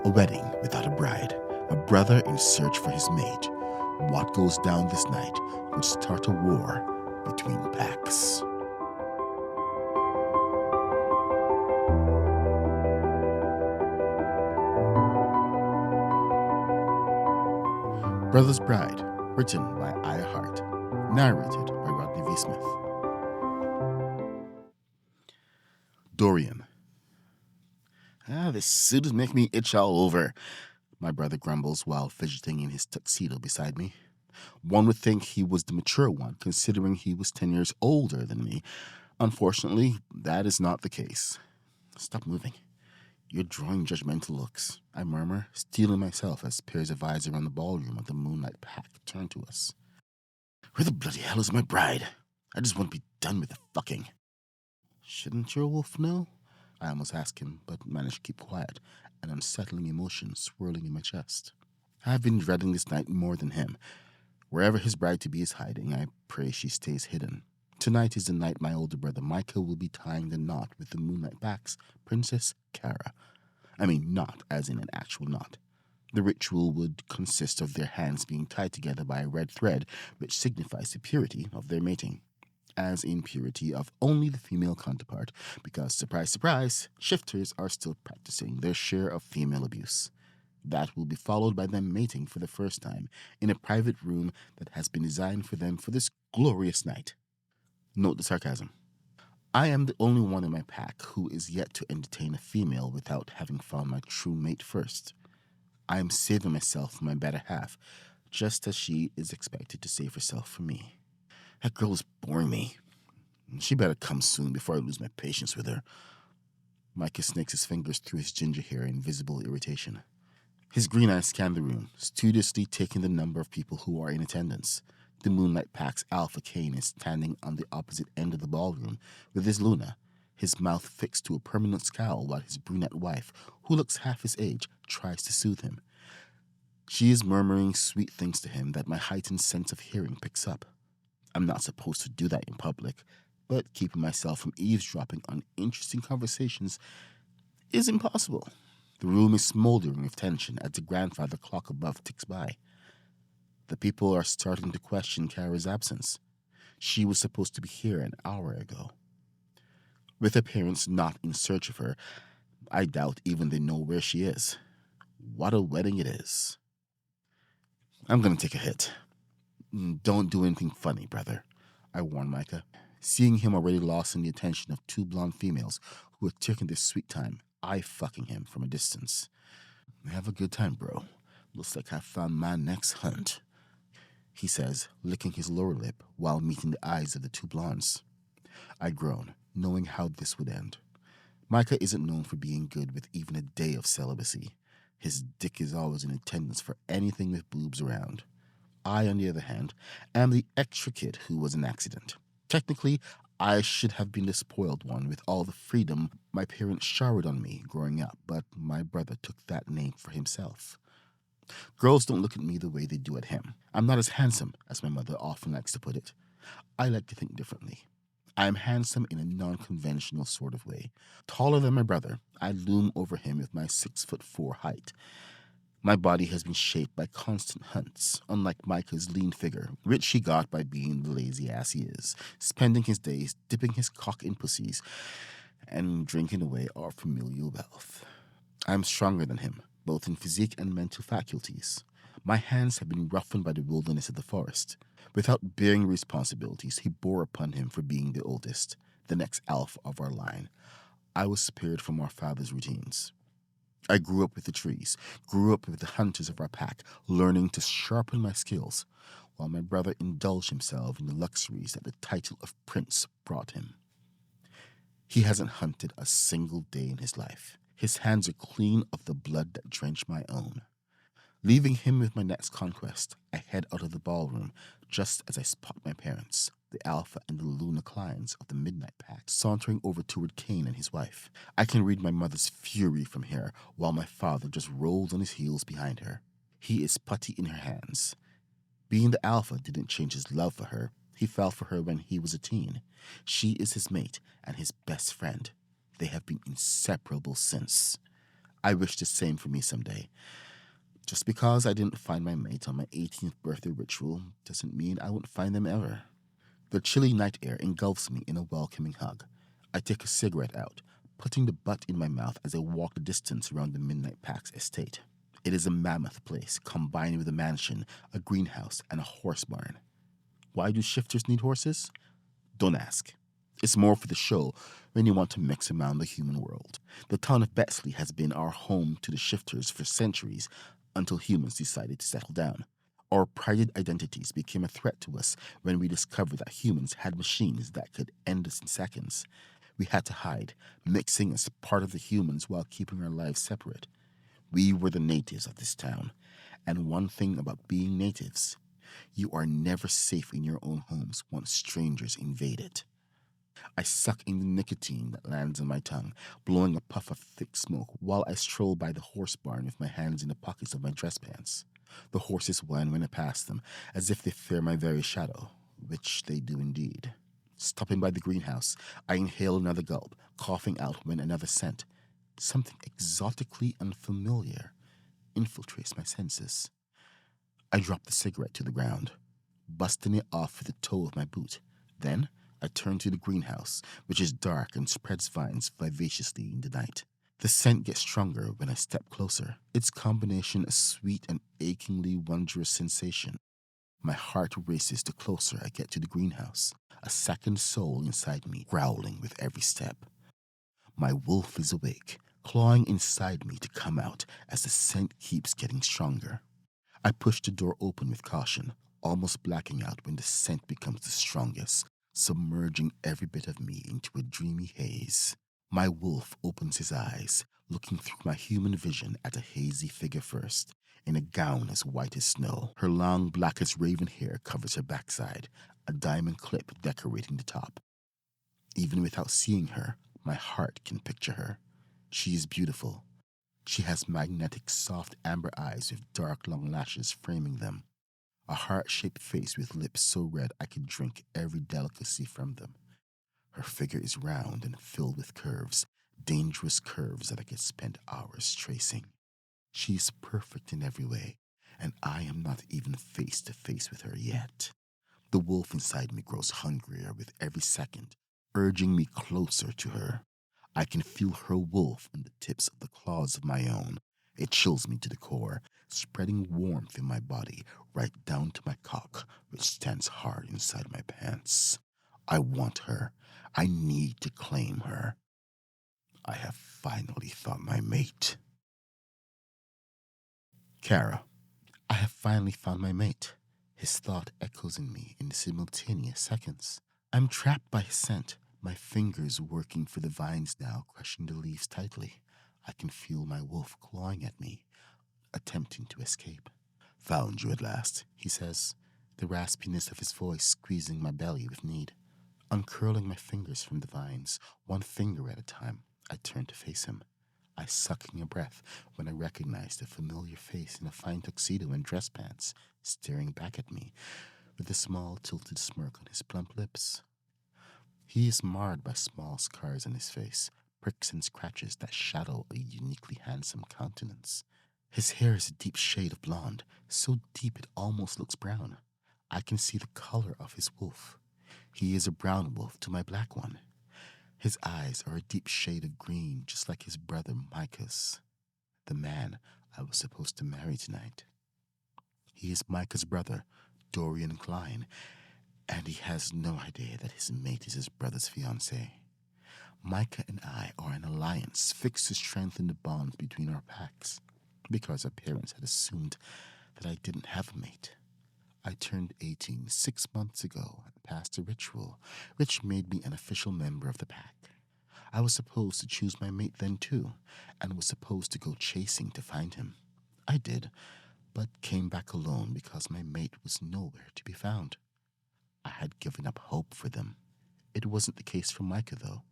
A wedding without a bride, a brother in search for his mate. What goes down this night would start a war between packs. Brother's Bride, written by Hart, narrated by Rodney V. Smith. Dorian. This suit is making me itch all over, my brother grumbles while fidgeting in his tuxedo beside me. One would think he was the mature one, considering he was 10 years older than me. Unfortunately, that is not the case. Stop moving. You're drawing judgmental looks, I murmur, steeling myself as pairs of eyes around the ballroom of the Moonlight Pack turn to us. Where the bloody hell is my bride? I just want to be done with the fucking. Shouldn't your wolf know? I almost asked him, but managed to keep quiet, an unsettling emotion swirling in my chest. I've been dreading this night more than him. Wherever his bride-to-be is hiding, I pray she stays hidden. Tonight is the night my older brother Micah will be tying the knot with the Moonlight Pack's Princess Kara. I mean, not as in an actual knot. The ritual would consist of their hands being tied together by a red thread, which signifies the purity of their mating, as in purity of only the female counterpart, because, surprise, surprise, shifters are still practicing their share of female abuse. That will be followed by them mating for the first time in a private room that has been designed for them for this glorious night. Note the sarcasm. I am the only one in my pack who is yet to entertain a female without having found my true mate first. I am saving myself for my better half, just as she is expected to save herself for me. That girl is boring me. She better come soon before I lose my patience with her. Micah snakes his fingers through his ginger hair in visible irritation. His green eyes scan the room, studiously taking the number of people who are in attendance. The Moonlight Pack's Alpha Kane is standing on the opposite end of the ballroom with his Luna, his mouth fixed to a permanent scowl while his brunette wife, who looks half his age, tries to soothe him. She is murmuring sweet things to him that my heightened sense of hearing picks up. I'm not supposed to do that in public, but keeping myself from eavesdropping on interesting conversations is impossible. The room is smoldering with tension as the grandfather clock above ticks by. The people are starting to question Kara's absence. She was supposed to be here an hour ago. With her parents not in search of her, I doubt even they know where she is. What a wedding it is. I'm going to take a hit. Don't do anything funny, brother, I warn Micah, seeing him already lost in the attention of two blonde females who are taking their sweet time, I fucking him from a distance. Have a good time, bro. Looks like I found my next hunt, he says, licking his lower lip while meeting the eyes of the two blondes. I groan, knowing how this would end. Micah isn't known for being good with even a day of celibacy. His dick is always in attendance for anything with boobs around. I, on the other hand, am the extra kid who was an accident. Technically, I should have been the spoiled one with all the freedom my parents showered on me growing up, but my brother took that name for himself. Girls don't look at me the way they do at him. I'm not as handsome as my mother often likes to put it. I like to think differently. I am handsome in a non-conventional sort of way. Taller than my brother, I loom over him with my 6'4" height. My body has been shaped by constant hunts, unlike Micah's lean figure, which he got by being the lazy ass he is, spending his days dipping his cock in pussies and drinking away our familial wealth. I am stronger than him, both in physique and mental faculties. My hands have been roughened by the wilderness of the forest. Without bearing responsibilities, he bore upon him for being the oldest, the next alpha of our line. I was spared from our father's routines. I grew up with the trees, grew up with the hunters of our pack, learning to sharpen my skills, while my brother indulged himself in the luxuries that the title of prince brought him. He hasn't hunted a single day in his life. His hands are clean of the blood that drenched my own. Leaving him with my next conquest, I head out of the ballroom just as I spot my parents, the Alpha and the Luna Kleins of the Midnight Pack, sauntering over toward Kane and his wife. I can read my mother's fury from here, while my father just rolls on his heels behind her. He is putty in her hands. Being the Alpha didn't change his love for her. He fell for her when he was a teen. She is his mate and his best friend. They have been inseparable since. I wish the same for me someday. Just because I didn't find my mate on my 18th birthday ritual doesn't mean I won't find them ever. The chilly night air engulfs me in a welcoming hug. I take a cigarette out, putting the butt in my mouth as I walk the distance around the Midnight Pack's estate. It is a mammoth place, combined with a mansion, a greenhouse, and a horse barn. Why do shifters need horses? Don't ask. It's more for the show when you want to mix around the human world. The town of Bexley has been our home to the shifters for centuries until humans decided to settle down. Our prided identities became a threat to us when we discovered that humans had machines that could end us in seconds. We had to hide, mixing as part of the humans while keeping our lives separate. We were the natives of this town. And one thing about being natives, you are never safe in your own homes once strangers invade it. I suck in the nicotine that lands on my tongue, blowing a puff of thick smoke while I stroll by the horse barn with my hands in the pockets of my dress pants. The horses whine when I pass them, as if they fear my very shadow, which they do indeed. Stopping by the greenhouse, I inhale another gulp, coughing out when another scent, something exotically unfamiliar, infiltrates my senses. I drop the cigarette to the ground, busting it off with the toe of my boot. Then I turn to the greenhouse, which is dark and spreads vines vivaciously in the night. The scent gets stronger when I step closer, its combination a sweet and achingly wondrous sensation. My heart races the closer I get to the greenhouse, a second soul inside me growling with every step. My wolf is awake, clawing inside me to come out as the scent keeps getting stronger. I push the door open with caution, almost blacking out when the scent becomes the strongest, submerging every bit of me into a dreamy haze. My wolf opens his eyes, looking through my human vision at a hazy figure first, in a gown as white as snow. Her long black as raven hair covers her backside, a diamond clip decorating the top. Even without seeing her, my heart can picture her. She is beautiful. She has magnetic, soft amber eyes with dark, long lashes framing them. A heart-shaped face with lips so red I could drink every delicacy from them. Her figure is round and filled with curves, dangerous curves that I could spend hours tracing. She is perfect in every way, and I am not even face to face with her yet. The wolf inside me grows hungrier with every second, urging me closer to her. I can feel her wolf on the tips of the claws of my own. It chills me to the core, spreading warmth in my body right down to my cock, which stands hard inside my pants. I want her. I need to claim her. I have finally found my mate. Kara. I have finally found my mate. His thought echoes in me in simultaneous seconds. I'm trapped by his scent, my fingers working for the vines now, crushing the leaves tightly. I can feel my wolf clawing at me, attempting to escape. Found you at last, he says, the raspiness of his voice squeezing my belly with need. Uncurling my fingers from the vines, one finger at a time, I turn to face him. I suck in a breath when I recognize the familiar face in a fine tuxedo and dress pants, staring back at me with a small tilted smirk on his plump lips. He is marred by small scars on his face, pricks and scratches that shadow a uniquely handsome countenance. His hair is a deep shade of blonde, so deep it almost looks brown. I can see the color of his wolf. He is a brown wolf to my black one. His eyes are a deep shade of green, just like his brother Micah's, the man I was supposed to marry tonight. He is Micah's brother, Dorian Klein, and he has no idea that his mate is his brother's fiancée. Micah and I are an alliance fixed to strengthen the bonds between our packs, because our parents had assumed that I didn't have a mate. I turned 18 6 months ago and passed a ritual, which made me an official member of the pack. I was supposed to choose my mate then too, and was supposed to go chasing to find him. I did, but came back alone because my mate was nowhere to be found. I had given up hope for them. It wasn't the case for Micah, though.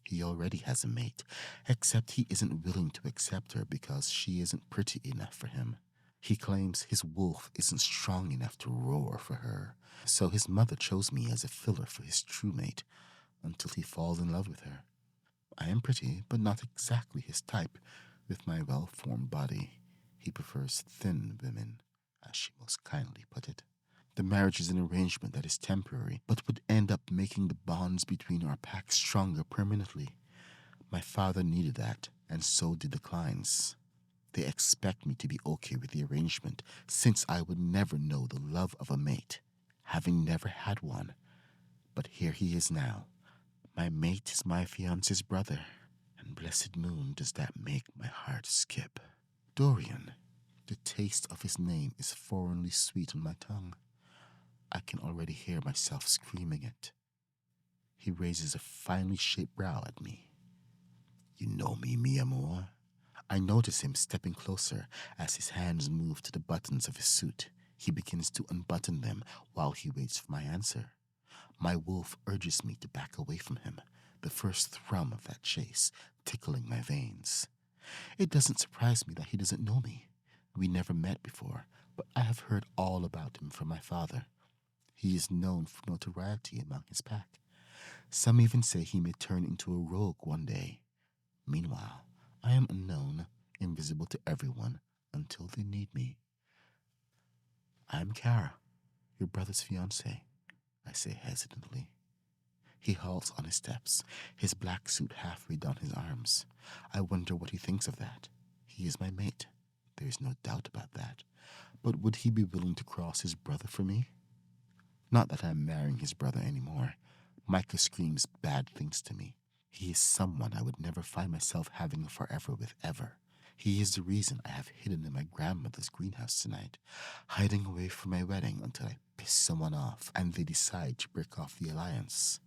He already has a mate, except he isn't willing to accept her because she isn't pretty enough for him. He claims his wolf isn't strong enough to roar for her, so his mother chose me as a filler for his true mate until he falls in love with her. I am pretty, but not exactly his type, With my well-formed body, he prefers thin women, as she most kindly put it. The marriage is an arrangement that is temporary, but would end up making the bonds between our packs stronger permanently. My father needed that, and so did the Kleins. They expect me to be okay with the arrangement, since I would never know the love of a mate, having never had one. But here he is now. My mate is my fiance's brother, and blessed moon does that make my heart skip. Dorian. The taste of his name is foreignly sweet on my tongue. I can already hear myself screaming it. He raises a finely shaped brow at me. You know me, mi amor? I notice him stepping closer as his hands move to the buttons of his suit. He begins to unbutton them while he waits for my answer. My wolf urges me to back away from him, the first thrum of that chase tickling my veins. It doesn't surprise me that he doesn't know me. We never met before, but I have heard all about him from my father. He is known for notoriety among his pack. Some even say he may turn into a rogue one day. Meanwhile, I am unknown, invisible to everyone, until they need me. I'm Kara, your brother's fiancée, I say hesitantly. He halts on his steps, his black suit halfway down his arms. I wonder what he thinks of that. He is my mate. There is no doubt about that. But would he be willing to cross his brother for me? Not that I'm marrying his brother anymore. Micah screams bad things to me. He is someone I would never find myself having a forever with ever. He is the reason I have hidden in my grandmother's greenhouse tonight, hiding away from my wedding until I piss someone off and they decide to break off the alliance.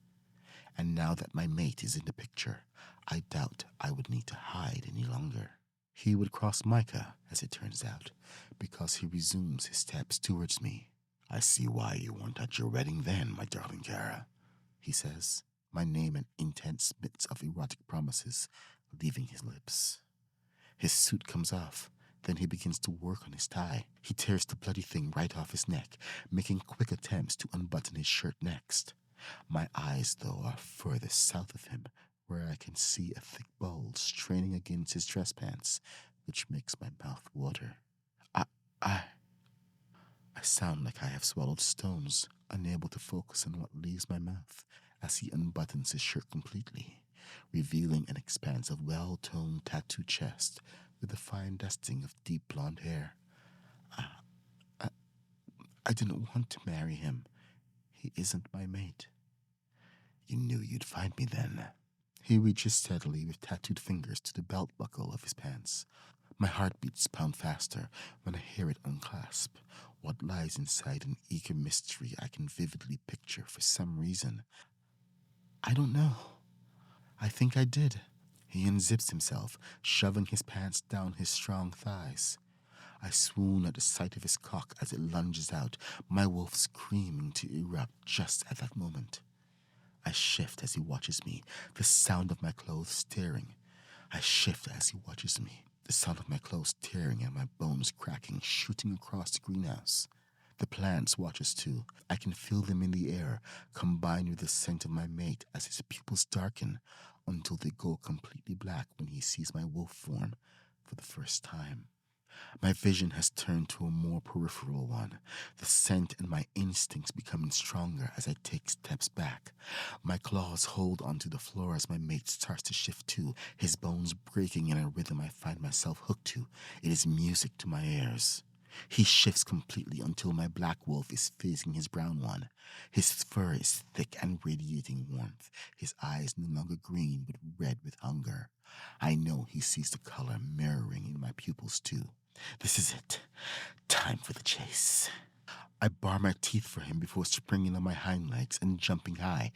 And now that my mate is in the picture, I doubt I would need to hide any longer. He would cross Micah, as it turns out, because he resumes his steps towards me. I see why you weren't at your wedding then, my darling Kara, he says, my name an intense bits of erotic promises leaving his lips. His suit comes off, then he begins to work on his tie. He tears the bloody thing right off his neck, making quick attempts to unbutton his shirt next. My eyes, though, are further south of him, where I can see a thick bulge straining against his dress pants, which makes my mouth water. I sound like I have swallowed stones, unable to focus on what leaves my mouth as he unbuttons his shirt completely, revealing an expanse of well-toned tattooed chest with a fine dusting of deep blonde hair. I didn't want to marry him. He isn't my mate. You knew you'd find me then. He reaches steadily with tattooed fingers to the belt buckle of his pants. My heartbeats pound faster when I hear it unclasp. What lies inside an eager mystery I can vividly picture for some reason. I don't know. I think I did. He unzips himself, shoving his pants down his strong thighs. I swoon at the sight of his cock as it lunges out, my wolf screaming to erupt just at that moment. I shift as he watches me, the sound of my clothes tearing. I shift as he watches me, the sound of my clothes tearing and my bones cracking, shooting across the greenhouse. The plants watch us too. I can feel them in the air, combined with the scent of my mate as his pupils darken until they go completely black when he sees my wolf form for the first time. My vision has turned to a more peripheral one, the scent and my instincts becoming stronger as I take steps back. My claws hold onto the floor as my mate starts to shift too, his bones breaking in a rhythm I find myself hooked to. It is music to my ears. He shifts completely until my black wolf is facing his brown one. His fur is thick and radiating warmth, his eyes no longer green but red with hunger. I know he sees the color mirroring in my pupils too. This is it. Time for the chase. I bar my teeth for him before springing on my hind legs and jumping high.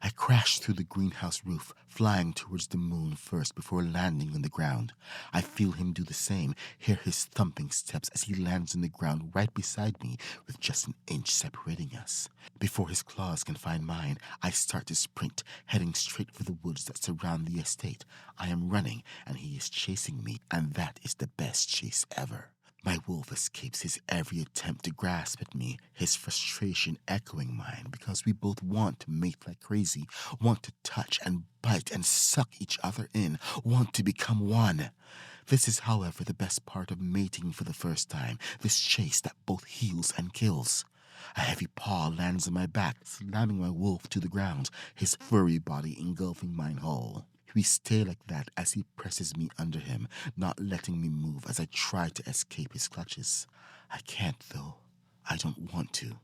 I crash through the greenhouse roof, flying towards the moon first before landing on the ground. I feel him do the same, hear his thumping steps as he lands on the ground right beside me with just an inch separating us. Before his claws can find mine, I start to sprint, heading straight for the woods that surround the estate. I am running, and he is chasing me, and that is the best chase ever. My wolf escapes his every attempt to grasp at me, his frustration echoing mine because we both want to mate like crazy, want to touch and bite and suck each other in, want to become one. This is, however, the best part of mating for the first time, this chase that both heals and kills. A heavy paw lands on my back, slamming my wolf to the ground, his furry body engulfing mine whole. We stay like that as he presses me under him, not letting me move as I try to escape his clutches. I can't, though. I don't want to.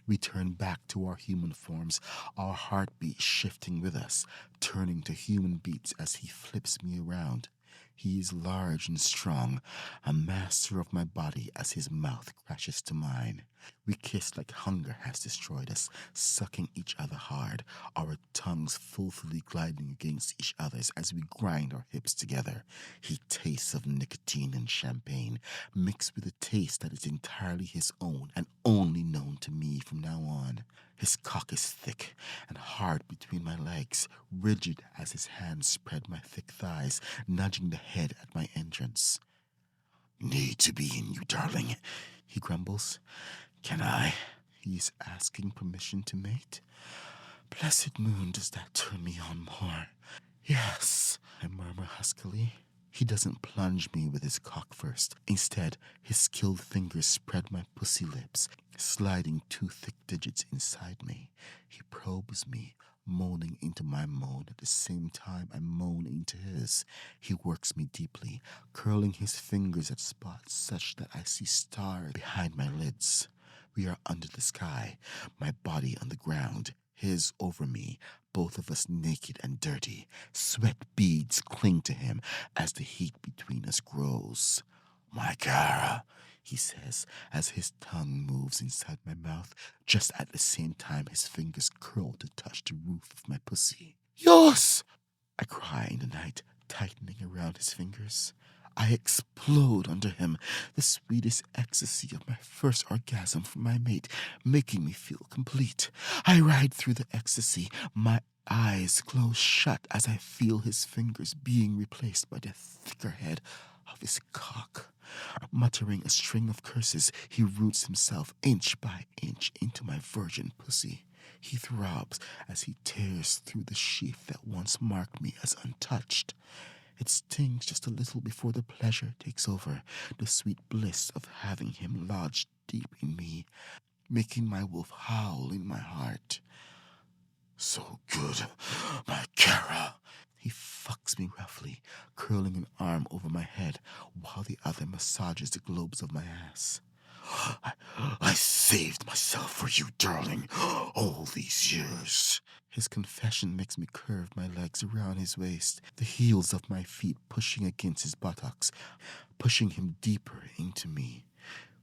We turn back to our human forms, our heartbeat shifting with us, turning to human beats as he flips me around. He is large and strong, a master of my body as his mouth crashes to mine. We kiss like hunger has destroyed us, sucking each other hard, our tongues filthily gliding against each other's as we grind our hips together. He tastes of nicotine and champagne, mixed with a taste that is entirely his own and only known to me from now on. His cock is thick and hard between my legs, rigid as his hands spread my thick thighs, nudging the head at my entrance. "Need to be in you, darling," he grumbles. "Can I?" He's asking permission to mate. Blessed moon, does that turn me on more? "Yes," I murmur huskily. He doesn't plunge me with his cock first. Instead, his skilled fingers spread my pussy lips, sliding 2 thick digits inside me. He probes me, moaning into my moan at the same time I moan into his. He works me deeply, curling his fingers at spots such that I see stars behind my lids. We are under the sky, my body on the ground, his over me, both of us naked and dirty. Sweat beads cling to him as the heat between us grows. "My cara," he says as his tongue moves inside my mouth, just at the same time his fingers curl to touch the roof of my pussy. "Yos!" I cry in the night, tightening around his fingers. I explode under him, the sweetest ecstasy of my first orgasm from my mate, making me feel complete. I ride through the ecstasy, my eyes close shut as I feel his fingers being replaced by the thicker head of his cock. Muttering a string of curses, he roots himself inch by inch into my virgin pussy. He throbs as he tears through the sheath that once marked me as untouched. It stings just a little before the pleasure takes over, the sweet bliss of having him lodged deep in me, making my wolf howl in my heart. "So good, my cara." He fucks me roughly, curling an arm over my head while the other massages the globes of my ass. I saved myself for you, darling, all these years." His confession makes me curve my legs around his waist, the heels of my feet pushing against his buttocks, pushing him deeper into me.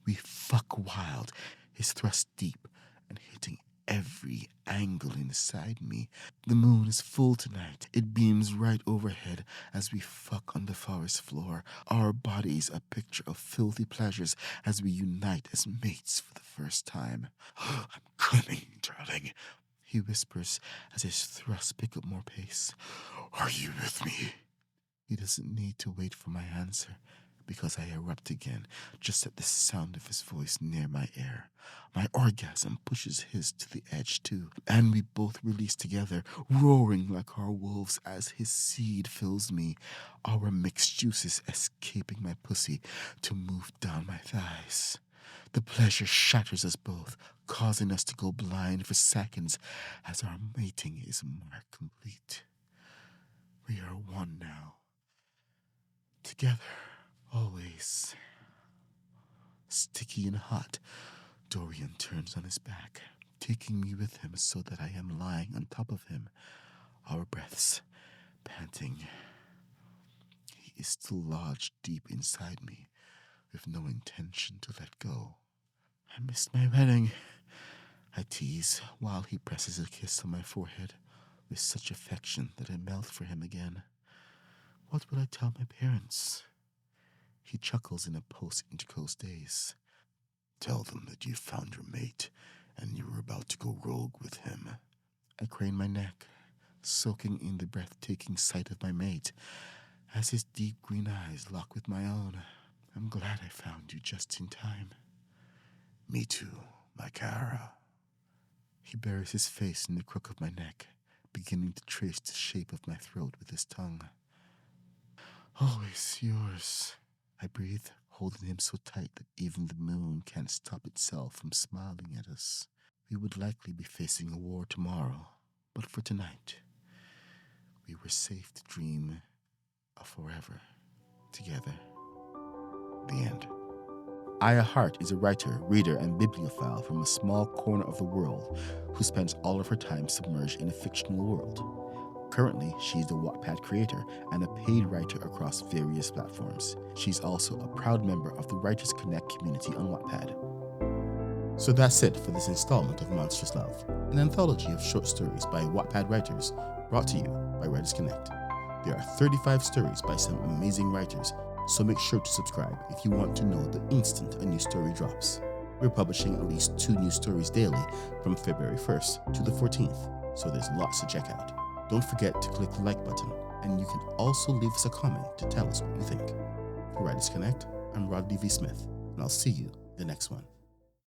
We fuck wild, his thrust deep and hitting every angle inside me. The moon is full tonight. It beams right overhead as we fuck on the forest floor, our bodies a picture of filthy pleasures as we unite as mates for the first time. "I'm coming, darling," he whispers as his thrusts pick up more pace. "Are you with me?" He doesn't need to wait for my answer, because I erupt again just at the sound of his voice near my ear. My orgasm pushes his to the edge too, and we both release together, roaring like our wolves as his seed fills me, our mixed juices escaping my pussy to move down my thighs. The pleasure shatters us both, causing us to go blind for seconds as our mating is marked complete. We are one now. Together, always. Sticky and hot, Dorian turns on his back, taking me with him so that I am lying on top of him, our breaths panting. He is still lodged deep inside me, with no intention to let go. "I missed my wedding," I tease, while he presses a kiss on my forehead with such affection that I melt for him again. "What will I tell my parents?" He chuckles in a post-intercourse daze. "Tell them that you found your mate and you were about to go rogue with him." I crane my neck, soaking in the breathtaking sight of my mate, as his deep green eyes lock with my own. "I'm glad I found you just in time." "Me too, my cara." He buries his face in the crook of my neck, beginning to trace the shape of my throat with his tongue. Always yours. I breathe, holding him so tight that even the moon can't stop itself from smiling at us. We would likely be facing a war tomorrow, but for tonight, we were safe to dream of forever together. The end. Aya Hart is a writer, reader, and bibliophile from a small corner of the world who spends all of her time submerged in a fictional world. Currently, she is the Wattpad creator and a paid writer across various platforms. She's also a proud member of the WritersConnX community on Wattpad. So that's it for this installment of Monstrous Love, an anthology of short stories by Wattpad writers brought to you by WritersConnect. There are 35 stories by some amazing writers, so make sure to subscribe if you want to know the instant a new story drops. We're publishing at least 2 new stories daily from February 1st to the 14th, so there's lots to check out. Don't forget to click the like button, and you can also leave us a comment to tell us what you think. For WritersConnect, I'm Rodney V. Smith, and I'll see you in the next one.